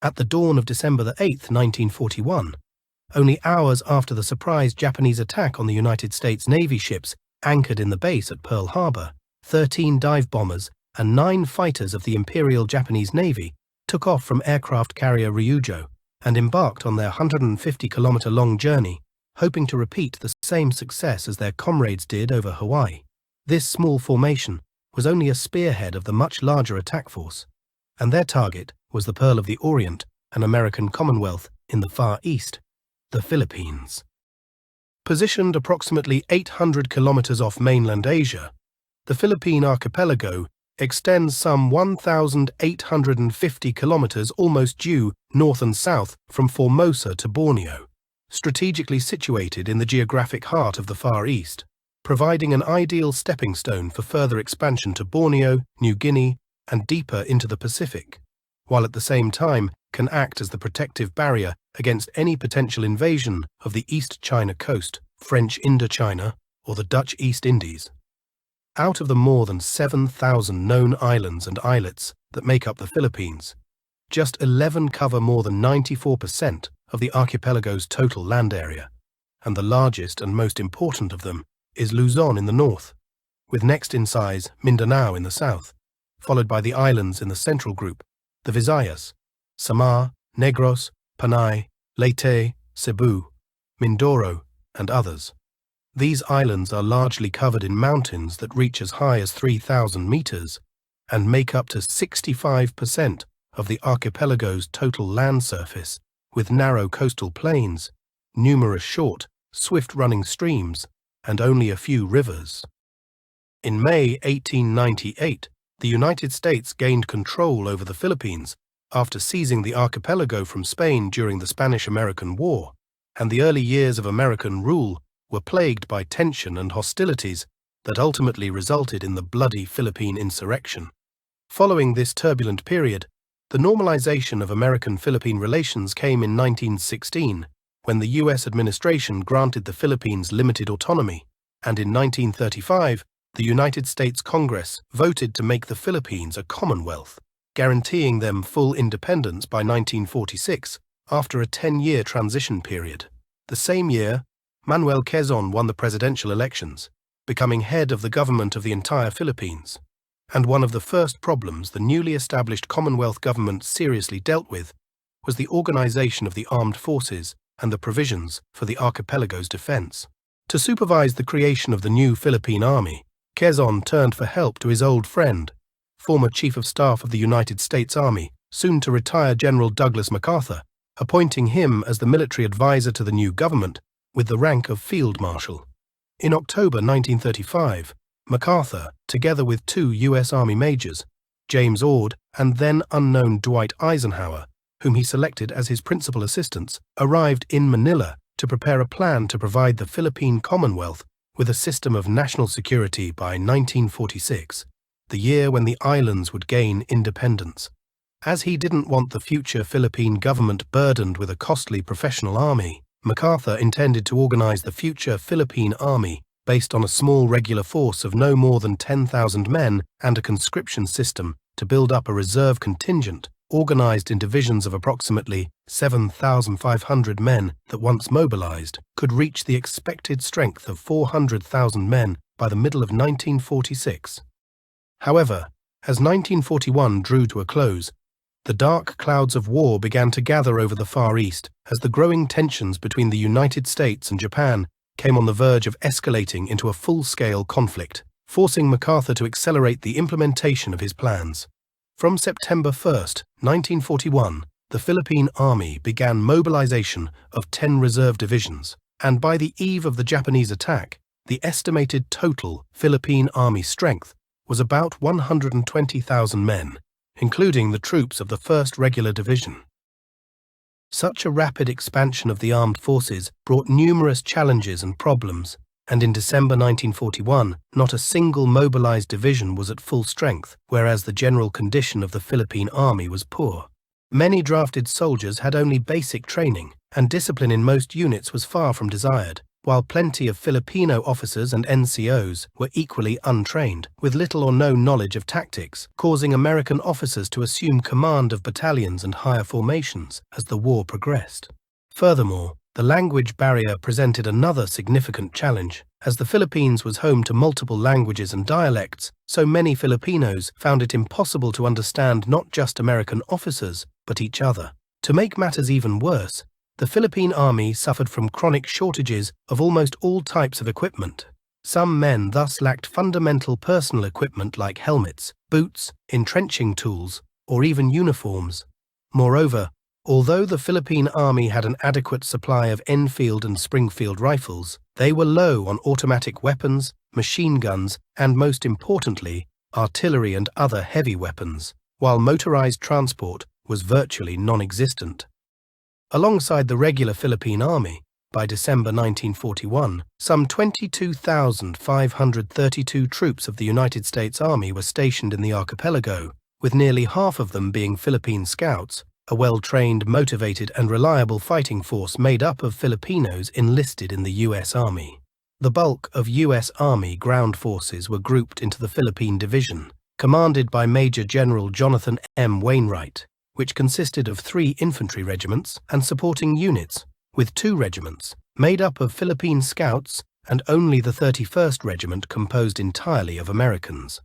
At the dawn of December 8, 1941, only hours after the surprise Japanese attack on the United States Navy ships anchored in the base at Pearl Harbor, 13 dive bombers and 9 fighters of the Imperial Japanese Navy took off from aircraft carrier Ryujo and embarked on their 150-kilometer-long journey, hoping to repeat the same success as their comrades did over Hawaii. This small formation was only a spearhead of the much larger attack force, and their target was the Pearl of the Orient, an American Commonwealth in the Far East, the Philippines. Positioned approximately 800 kilometers off mainland Asia, the Philippine archipelago extends some 1,850 kilometers almost due north and south from Formosa to Borneo, strategically situated in the geographic heart of the Far East, providing an ideal stepping stone for further expansion to Borneo, New Guinea, and deeper into the Pacific, while at the same time can act as the protective barrier against any potential invasion of the East China coast, French Indochina, or the Dutch East Indies. Out of the more than 7,000 known islands and islets that make up the Philippines, just 11 cover more than 94% of the archipelago's total land area, and the largest and most important of them is Luzon in the north, with next in size Mindanao in the south, followed by the islands in the central group, the Visayas, Samar, Negros, Panay, Leyte, Cebu, Mindoro, and others. These islands are largely covered in mountains that reach as high as 3,000 meters and make up to 65% of the archipelago's total land surface, with narrow coastal plains, numerous short, swift-running streams, and only a few rivers. In May 1898, the United States gained control over the Philippines after seizing the archipelago from Spain during the Spanish-American War, and the early years of American rule were plagued by tension and hostilities that ultimately resulted in the bloody Philippine insurrection. Following this turbulent period, the normalization of American-Philippine relations came in 1916, when the U.S. administration granted the Philippines limited autonomy, and in 1935, the United States Congress voted to make the Philippines a Commonwealth, guaranteeing them full independence by 1946, after a 10-year transition period. The same year, Manuel Quezon won the presidential elections, becoming head of the government of the entire Philippines. And one of the first problems the newly established Commonwealth government seriously dealt with was the organization of the armed forces and the provisions for the archipelago's defense. To supervise the creation of the new Philippine Army, Quezon turned for help to his old friend, former Chief of Staff of the United States Army, soon-to-retire General Douglas MacArthur, appointing him as the military advisor to the new government with the rank of Field Marshal. In October 1935, MacArthur, together with 2 U.S. Army majors, James Ord and then-unknown Dwight Eisenhower, whom he selected as his principal assistants, arrived in Manila to prepare a plan to provide the Philippine Commonwealth with a system of national security by 1946, the year when the islands would gain independence. As he didn't want the future Philippine government burdened with a costly professional army, MacArthur intended to organize the future Philippine Army based on a small regular force of no more than 10,000 men and a conscription system to build up a reserve contingent organized in divisions of approximately 7,500 men that, once mobilized, could reach the expected strength of 400,000 men by the middle of 1946. However, as 1941 drew to a close, the dark clouds of war began to gather over the Far East as the growing tensions between the United States and Japan came on the verge of escalating into a full-scale conflict, forcing MacArthur to accelerate the implementation of his plans. From September 1, 1941, the Philippine Army began mobilization of 10 reserve divisions, and by the eve of the Japanese attack, the estimated total Philippine Army strength was about 120,000 men, including the troops of the 1st Regular Division. Such a rapid expansion of the armed forces brought numerous challenges and problems, and in December 1941, not a single mobilized division was at full strength, whereas the general condition of the Philippine Army was poor. Many drafted soldiers had only basic training, and discipline in most units was far from desired, while plenty of Filipino officers and NCOs were equally untrained, with little or no knowledge of tactics, causing American officers to assume command of battalions and higher formations as the war progressed. Furthermore, the language barrier presented another significant challenge. As the Philippines was home to multiple languages and dialects, so many Filipinos found it impossible to understand not just American officers, but each other. To make matters even worse, the Philippine Army suffered from chronic shortages of almost all types of equipment. Some men thus lacked fundamental personal equipment like helmets, boots, entrenching tools, or even uniforms. Moreover, although the Philippine Army had an adequate supply of Enfield and Springfield rifles, they were low on automatic weapons, machine guns, and most importantly, artillery and other heavy weapons, while motorized transport was virtually non-existent. Alongside the regular Philippine Army, by December 1941, some 22,532 troops of the United States Army were stationed in the archipelago, with nearly half of them being Philippine Scouts, a well-trained, motivated and reliable fighting force made up of Filipinos enlisted in the U.S. Army. The bulk of U.S. Army ground forces were grouped into the Philippine Division, commanded by Major General Jonathan M. Wainwright, which consisted of 3 infantry regiments and supporting units, with 2 regiments, made up of Philippine Scouts, and only the 31st Regiment composed entirely of Americans.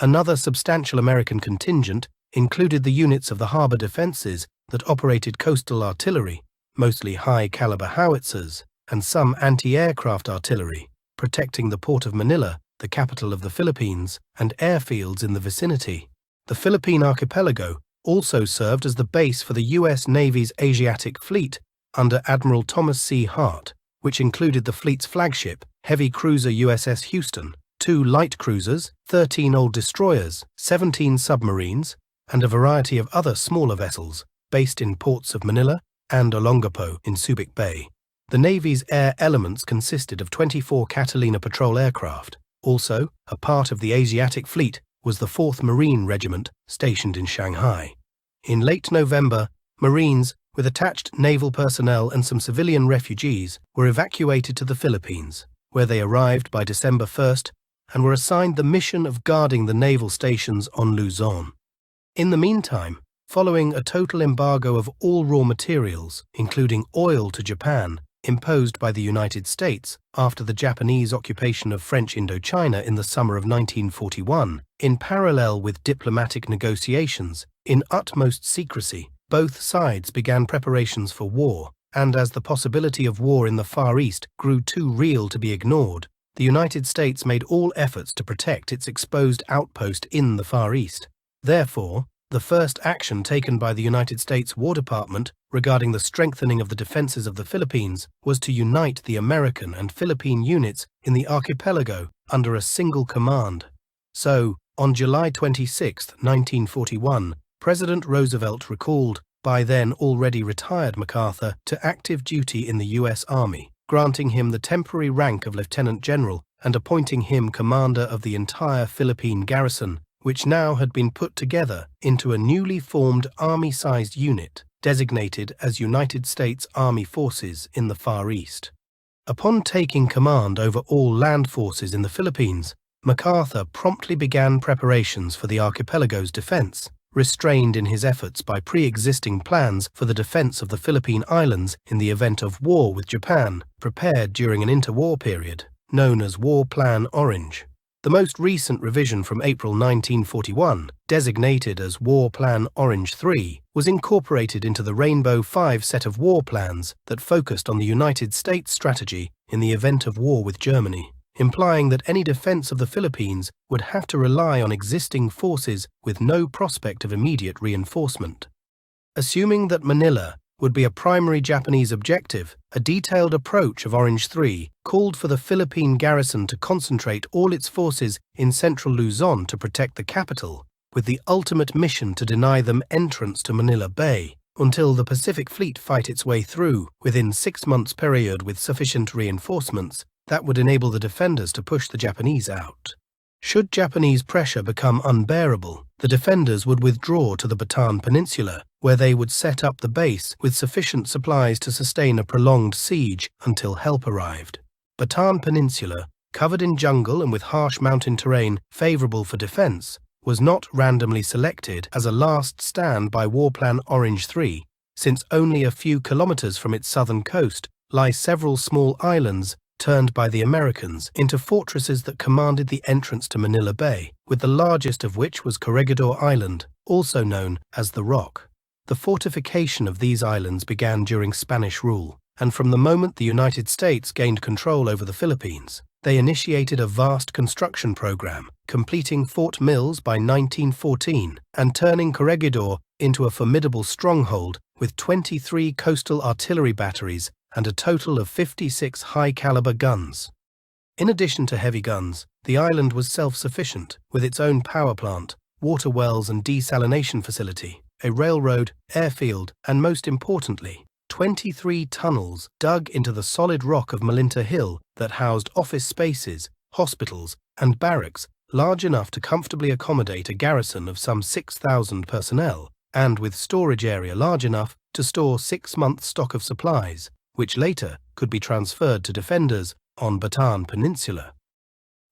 Another substantial American contingent included the units of the harbor defenses that operated coastal artillery, mostly high-caliber howitzers, and some anti-aircraft artillery, protecting the port of Manila, the capital of the Philippines, and airfields in the vicinity. The Philippine archipelago also served as the base for the U.S. Navy's Asiatic Fleet under Admiral Thomas C. Hart, which included the fleet's flagship, heavy cruiser USS Houston, 2 light cruisers, 13 old destroyers, 17 submarines, and a variety of other smaller vessels based in ports of Manila and Olongapo in Subic Bay. The Navy's air elements consisted of 24 Catalina patrol aircraft. Also, a part of the Asiatic Fleet was the 4th Marine Regiment stationed in Shanghai. In late November, Marines, with attached naval personnel and some civilian refugees, were evacuated to the Philippines, where they arrived by December 1st and were assigned the mission of guarding the naval stations on Luzon. In the meantime, following a total embargo of all raw materials, including oil to Japan, imposed by the United States after the Japanese occupation of French Indochina in the summer of 1941, in parallel with diplomatic negotiations, in utmost secrecy, both sides began preparations for war, and as the possibility of war in the Far East grew too real to be ignored, the United States made all efforts to protect its exposed outpost in the Far East. Therefore, the first action taken by the United States War Department regarding the strengthening of the defenses of the Philippines was to unite the American and Philippine units in the archipelago under a single command. So, on July 26, 1941, President Roosevelt recalled by then already retired MacArthur to active duty in the U.S. Army, granting him the temporary rank of Lieutenant General and appointing him commander of the entire Philippine garrison, which now had been put together into a newly formed Army-sized unit designated as United States Army Forces in the Far East. Upon taking command over all land forces in the Philippines, MacArthur promptly began preparations for the archipelago's defense, restrained in his efforts by pre-existing plans for the defense of the Philippine Islands in the event of war with Japan, prepared during an interwar period, known as War Plan Orange. The most recent revision from April 1941, designated as War Plan Orange 3, was incorporated into the Rainbow 5 set of war plans that focused on the United States strategy in the event of war with Germany, implying that any defense of the Philippines would have to rely on existing forces with no prospect of immediate reinforcement. Assuming that Manila would be a primary Japanese objective, a detailed approach of Orange 3 called for the Philippine garrison to concentrate all its forces in central Luzon to protect the capital, with the ultimate mission to deny them entrance to Manila Bay, until the Pacific Fleet fight its way through within 6 months period with sufficient reinforcements that would enable the defenders to push the Japanese out. Should Japanese pressure become unbearable, the defenders would withdraw to the Bataan Peninsula, where they would set up the base with sufficient supplies to sustain a prolonged siege until help arrived. Bataan Peninsula, covered in jungle and with harsh mountain terrain favorable for defense, was not randomly selected as a last stand by Warplan Orange 3, since only a few kilometers from its southern coast lie several small islands turned by the Americans into fortresses that commanded the entrance to Manila Bay, with the largest of which was Corregidor Island, also known as the Rock. The fortification of these islands began during Spanish rule, and from the moment the United States gained control over the Philippines, they initiated a vast construction program, completing Fort Mills by 1914 and turning Corregidor into a formidable stronghold with 23 coastal artillery batteries and a total of 56 high-caliber guns. In addition to heavy guns, the island was self-sufficient, with its own power plant, water wells and desalination facility, a railroad, airfield, and most importantly, 23 tunnels dug into the solid rock of Malinta Hill that housed office spaces, hospitals, and barracks large enough to comfortably accommodate a garrison of some 6,000 personnel, and with storage area large enough to store 6-month stock of supplies, which later could be transferred to defenders on Bataan Peninsula.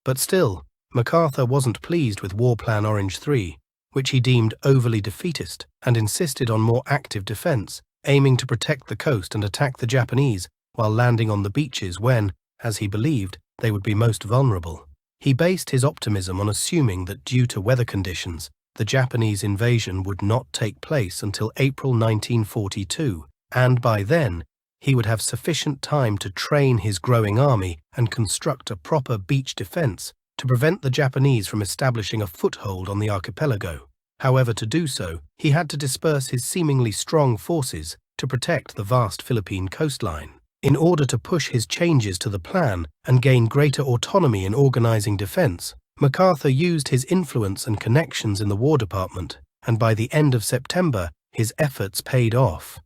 But still, MacArthur wasn't pleased with War Plan Orange 3, which he deemed overly defeatist, and insisted on more active defense, aiming to protect the coast and attack the Japanese while landing on the beaches when, as he believed, they would be most vulnerable. He based his optimism on assuming that due to weather conditions, the Japanese invasion would not take place until April 1942, and by then, he would have sufficient time to train his growing army and construct a proper beach defense to prevent the Japanese from establishing a foothold on the archipelago. However, to do so, he had to disperse his seemingly strong forces to protect the vast Philippine coastline. In order to push his changes to the plan and gain greater autonomy in organizing defense, MacArthur used his influence and connections in the War Department, and by the end of September, his efforts paid off.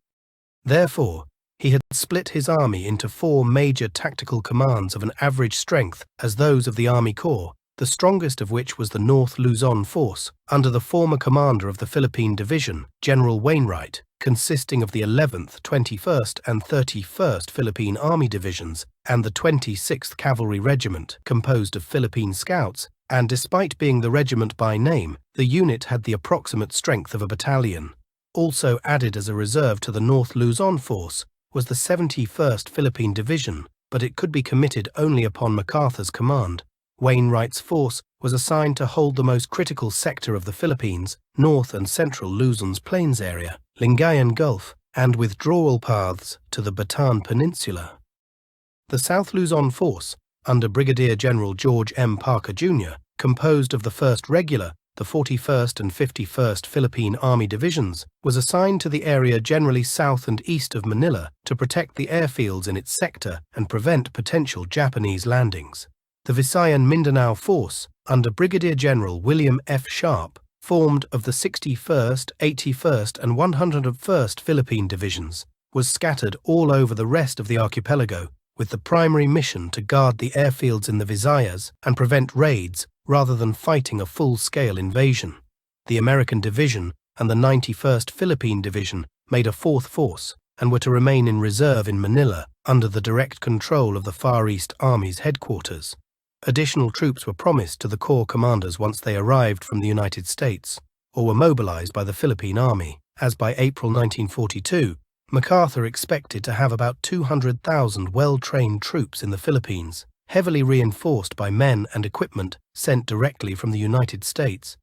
Therefore, he had split his army into 4 major tactical commands of an average strength as those of the Army Corps, the strongest of which was the North Luzon Force, under the former commander of the Philippine Division, General Wainwright, consisting of the 11th, 21st, and 31st Philippine Army Divisions, and the 26th Cavalry Regiment, composed of Philippine Scouts, and despite being the regiment by name, the unit had the approximate strength of a battalion. Also added as a reserve to the North Luzon Force was the 71st Philippine Division, but it could be committed only upon MacArthur's command. Wainwright's force was assigned to hold the most critical sector of the Philippines, North and Central Luzon's plains area, Lingayen Gulf, and withdrawal paths to the Bataan Peninsula. The South Luzon Force, under Brigadier General George M. Parker, Jr., composed of the 1st Regular, the 41st and 51st Philippine Army Divisions, was assigned to the area generally south and east of Manila to protect the airfields in its sector and prevent potential Japanese landings. The Visayan Mindanao Force, under Brigadier General William F. Sharp, formed of the 61st, 81st, and 101st Philippine Divisions, was scattered all over the rest of the archipelago, with the primary mission to guard the airfields in the Visayas and prevent raids rather than fighting a full-scale invasion. The American Division and the 91st Philippine Division made a 4th force and were to remain in reserve in Manila under the direct control of the Far East Army's headquarters. Additional troops were promised to the Corps commanders once they arrived from the United States, or were mobilized by the Philippine Army, as by April 1942, MacArthur expected to have about 200,000 well-trained troops in the Philippines, heavily reinforced by men and equipment sent directly from the United States.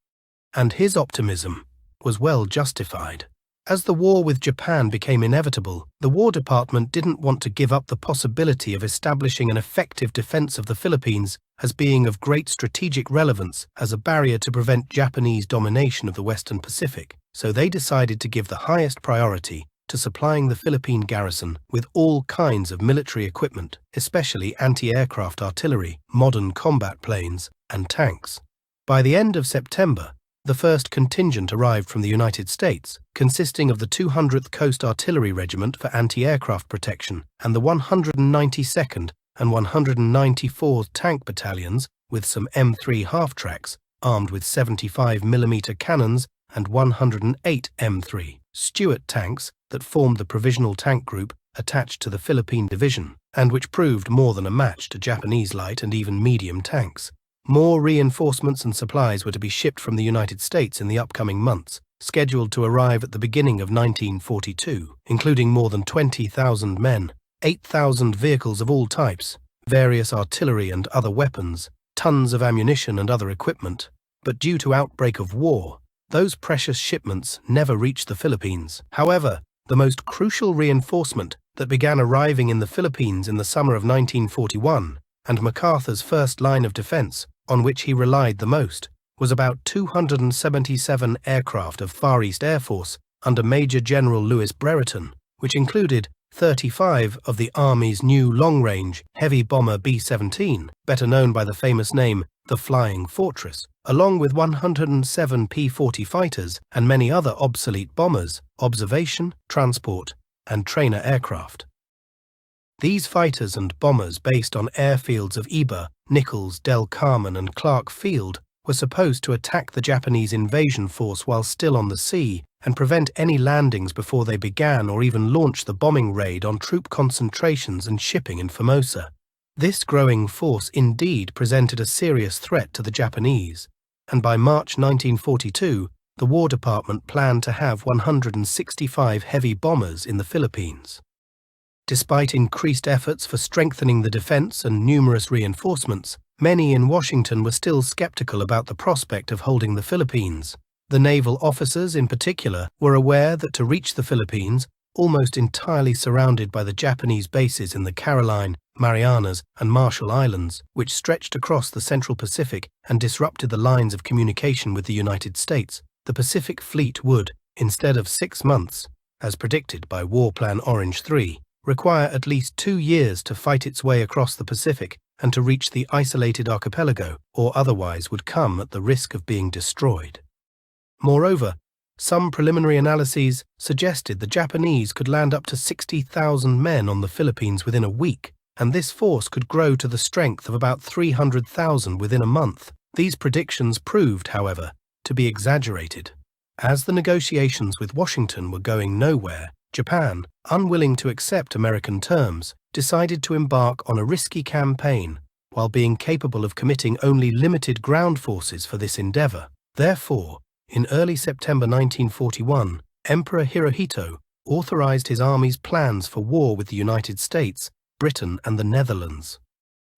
And his optimism was well justified. As the war with Japan became inevitable, the War Department didn't want to give up the possibility of establishing an effective defense of the Philippines as being of great strategic relevance as a barrier to prevent Japanese domination of the Western Pacific, so they decided to give the highest priority to supplying the Philippine garrison with all kinds of military equipment, especially anti-aircraft artillery, modern combat planes, and tanks. By the end of September, the first contingent arrived from the United States, consisting of the 200th Coast Artillery Regiment for anti-aircraft protection and the 192nd and 194th Tank Battalions with some M3 half-tracks armed with 75mm cannons and 108 M3 Stuart tanks that formed the Provisional Tank Group attached to the Philippine Division, and which proved more than a match to Japanese light and even medium tanks. More reinforcements and supplies were to be shipped from the United States in the upcoming months, scheduled to arrive at the beginning of 1942, including more than 20,000 men, 8,000 vehicles of all types, various artillery and other weapons, tons of ammunition and other equipment. But due to outbreak of war, those precious shipments never reached the Philippines. However, the most crucial reinforcement that began arriving in the Philippines in the summer of 1941, and MacArthur's first line of defense, on which he relied the most, was about 277 aircraft of Far East Air Force under Major General Louis Brereton, which included 35 of the Army's new long-range heavy bomber B-17, better known by the famous name the Flying Fortress, along with 107 P-40 fighters and many other obsolete bombers, observation, transport, and trainer aircraft. These fighters and bombers, based on airfields of Iba, Nichols, Del Carmen, and Clark Field, were supposed to attack the Japanese invasion force while still on the sea and prevent any landings before they began or even launched the bombing raid on troop concentrations and shipping in Formosa. This growing force indeed presented a serious threat to the Japanese, and by March 1942, the War Department planned to have 165 heavy bombers in the Philippines. Despite increased efforts for strengthening the defense and numerous reinforcements, many in Washington were still skeptical about the prospect of holding the Philippines. The naval officers in particular were aware that to reach the Philippines, almost entirely surrounded by the Japanese bases in the Caroline, Marianas, and Marshall Islands, which stretched across the Central Pacific and disrupted the lines of communication with the United States, the Pacific Fleet would, instead of 6 months, as predicted by War Plan Orange 3, require at least 2 years to fight its way across the Pacific and to reach the isolated archipelago, or otherwise would come at the risk of being destroyed. Moreover, some preliminary analyses suggested the Japanese could land up to 60,000 men on the Philippines within a week, and this force could grow to the strength of about 300,000 within a month. These predictions proved, however, to be exaggerated. As the negotiations with Washington were going nowhere, Japan, unwilling to accept American terms, decided to embark on a risky campaign while being capable of committing only limited ground forces for this endeavor. Therefore, in early September 1941, Emperor Hirohito authorized his army's plans for war with the United States, Britain, and the Netherlands.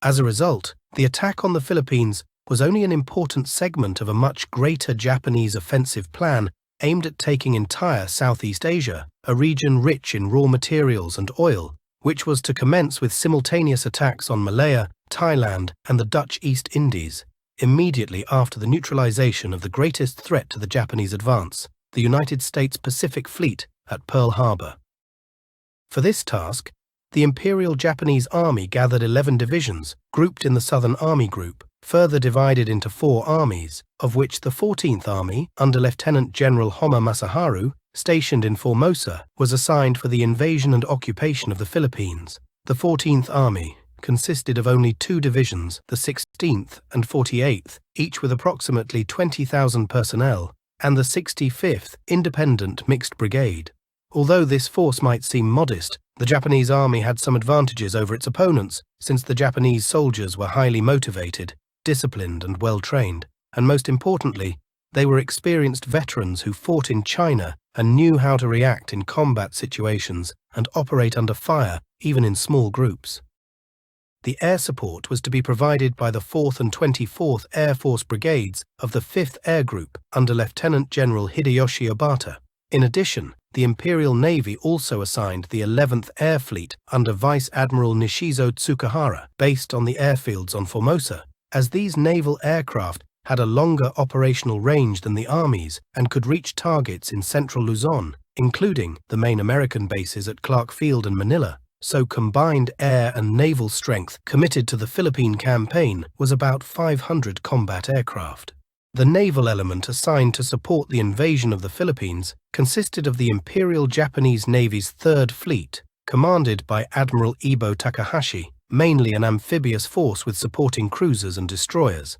As a result, the attack on the Philippines was only an important segment of a much greater Japanese offensive plan aimed at taking entire Southeast Asia, a region rich in raw materials and oil, which was to commence with simultaneous attacks on Malaya, Thailand, and the Dutch East Indies, immediately after the neutralization of the greatest threat to the Japanese advance, the United States Pacific Fleet at Pearl Harbor. For this task, the Imperial Japanese Army gathered 11 divisions, grouped in the Southern Army Group, further divided into 4 armies, of which the 14th Army, under Lieutenant General Homa Masaharu, stationed in Formosa, was assigned for the invasion and occupation of the Philippines. The 14th Army consisted of only 2 divisions, the 16th and 48th, each with approximately 20,000 personnel, and the 65th Independent Mixed Brigade. Although this force might seem modest, the Japanese army had some advantages over its opponents, since the Japanese soldiers were highly motivated, disciplined, and well-trained, and most importantly, they were experienced veterans who fought in China and knew how to react in combat situations and operate under fire, even in small groups. The air support was to be provided by the 4th and 24th Air Force Brigades of the 5th Air Group under Lieutenant General Hideyoshi Obata. In addition, the Imperial Navy also assigned the 11th Air Fleet under Vice Admiral Nishizo Tsukahara, based on the airfields on Formosa, as these naval aircraft had a longer operational range than the armies and could reach targets in central Luzon, including the main American bases at Clark Field and Manila. So combined air and naval strength committed to the Philippine campaign was about 500 combat aircraft. The naval element assigned to support the invasion of the Philippines consisted of the Imperial Japanese Navy's 3rd Fleet, commanded by Admiral Ibo Takahashi, mainly an amphibious force with supporting cruisers and destroyers.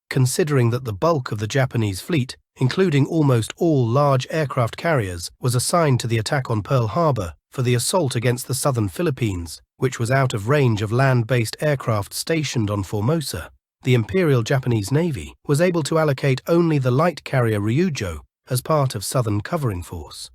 Considering that the bulk of the Japanese fleet, including almost all large aircraft carriers, was assigned to the attack on Pearl Harbor, for the assault against the southern Philippines, which was out of range of land-based aircraft stationed on Formosa. The Imperial Japanese Navy was able to allocate only the light carrier Ryujo as part of Southern Covering Force.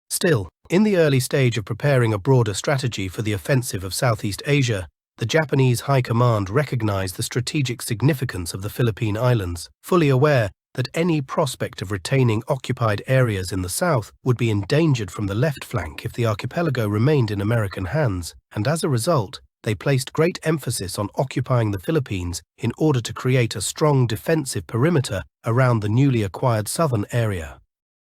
Still, in the early stage of preparing a broader strategy for the offensive of Southeast Asia, the Japanese High Command recognized the strategic significance of the Philippine Islands, fully aware that any prospect of retaining occupied areas in the south would be endangered from the left flank if the archipelago remained in American hands, and as a result, they placed great emphasis on occupying the Philippines in order to create a strong defensive perimeter around the newly acquired southern area.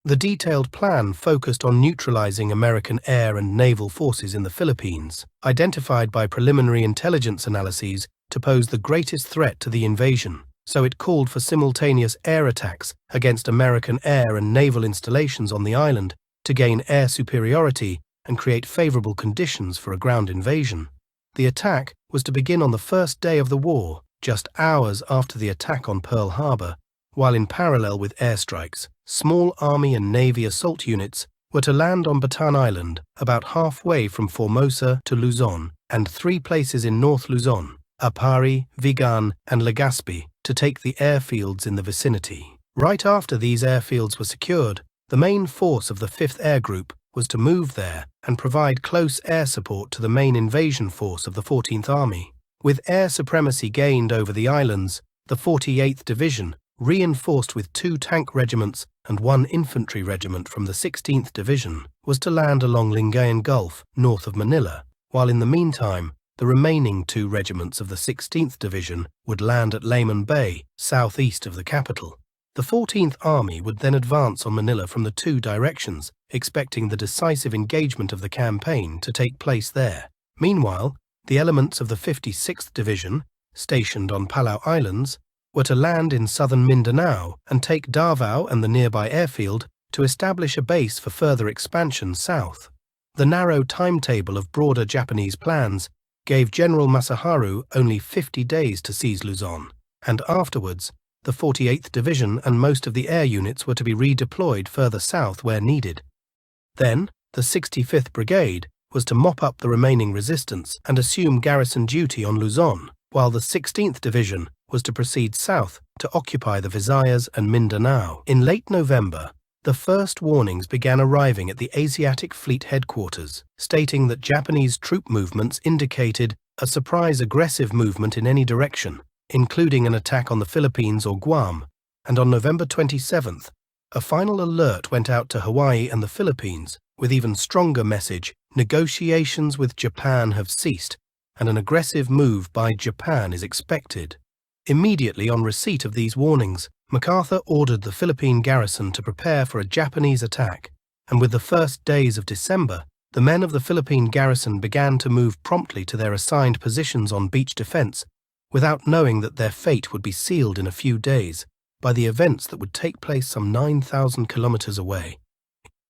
The detailed plan focused on neutralizing American air and naval forces in the Philippines, identified by preliminary intelligence analyses to pose the greatest threat to the invasion, so it called for simultaneous air attacks against American air and naval installations on the island to gain air superiority and create favorable conditions for a ground invasion. The attack was to begin on the first day of the war, just hours after the attack on Pearl Harbor, while in parallel with airstrikes, small Army and Navy assault units were to land on Bataan Island, about halfway from Formosa to Luzon, and 3 places in North Luzon, Apari, Vigan, and Legazpi, to take the airfields in the vicinity. Right after these airfields were secured, the main force of the 5th Air Group was to move there and provide close air support to the main invasion force of the 14th Army. With air supremacy gained over the islands, the 48th Division, reinforced with 2 tank regiments and 1 infantry regiment from the 16th Division, was to land along Lingayen Gulf, north of Manila, while in the meantime, the remaining 2 regiments of the 16th Division would land at Layman Bay, southeast of the capital. The 14th Army would then advance on Manila from the 2 directions, expecting the decisive engagement of the campaign to take place there. Meanwhile, the elements of the 56th Division, stationed on Palau Islands, were to land in southern Mindanao and take Davao and the nearby airfield to establish a base for further expansion south. The narrow timetable of broader Japanese plans gave General Masaharu only 50 days to seize Luzon, and afterwards, the 48th Division and most of the air units were to be redeployed further south where needed. Then, the 65th Brigade was to mop up the remaining resistance and assume garrison duty on Luzon, while the 16th Division was to proceed south to occupy the Visayas and Mindanao. In late November, the first warnings began arriving at the Asiatic Fleet headquarters, stating that Japanese troop movements indicated a surprise aggressive movement in any direction, including an attack on the Philippines or Guam, and on November 27th, a final alert went out to Hawaii and the Philippines with even stronger message: negotiations with Japan have ceased, and an aggressive move by Japan is expected. Immediately on receipt of these warnings, MacArthur ordered the Philippine garrison to prepare for a Japanese attack, and with the first days of December, the men of the Philippine garrison began to move promptly to their assigned positions on beach defense, without knowing that their fate would be sealed in a few days by the events that would take place some 9,000 kilometers away.